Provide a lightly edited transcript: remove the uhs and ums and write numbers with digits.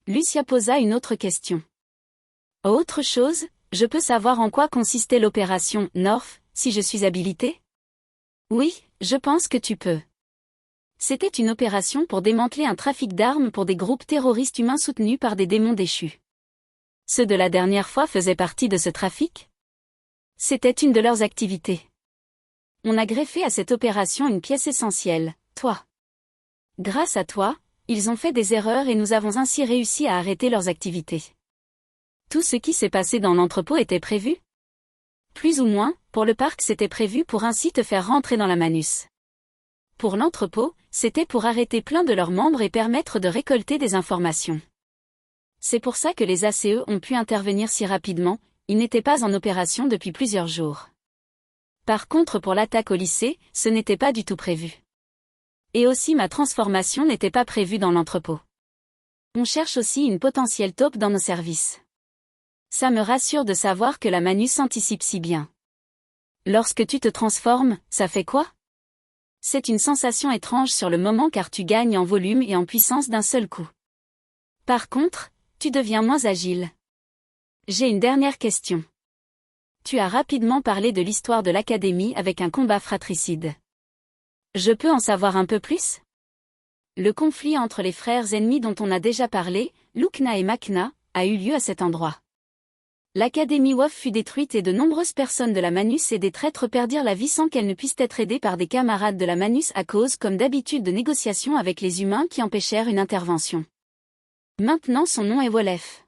Lucia posa une autre question. Autre chose, je peux savoir en quoi consistait l'opération North, si je suis habilité? Oui, je pense que tu peux. C'était une opération pour démanteler un trafic d'armes pour des groupes terroristes humains soutenus par des démons déchus. Ceux de la dernière fois faisaient partie de ce trafic? C'était une de leurs activités. On a greffé à cette opération une pièce essentielle, toi. Grâce à toi, ils ont fait des erreurs et nous avons ainsi réussi à arrêter leurs activités. Tout ce qui s'est passé dans l'entrepôt était prévu? Plus ou moins, pour le parc c'était prévu pour ainsi te faire rentrer dans la Manus. Pour l'entrepôt, c'était pour arrêter plein de leurs membres et permettre de récolter des informations. C'est pour ça que les ACE ont pu intervenir si rapidement, ils n'étaient pas en opération depuis plusieurs jours. Par contre pour l'attaque au lycée, ce n'était pas du tout prévu. Et aussi ma transformation n'était pas prévue dans l'entrepôt. On cherche aussi une potentielle taupe dans nos services. Ça me rassure de savoir que la Manus anticipe si bien. Lorsque tu te transformes, ça fait quoi? C'est une sensation étrange sur le moment car tu gagnes en volume et en puissance d'un seul coup. Par contre, tu deviens moins agile. J'ai une dernière question. Tu as rapidement parlé de l'histoire de l'Académie avec un combat fratricide. Je peux en savoir un peu plus? Le conflit entre les frères ennemis dont on a déjà parlé, Lukna et Makna, a eu lieu à cet endroit. L'Académie WoW fut détruite et de nombreuses personnes de la Manus et des traîtres perdirent la vie sans qu'elles ne puissent être aidées par des camarades de la Manus à cause comme d'habitude de négociations avec les humains qui empêchèrent une intervention. Maintenant son nom est Wolef.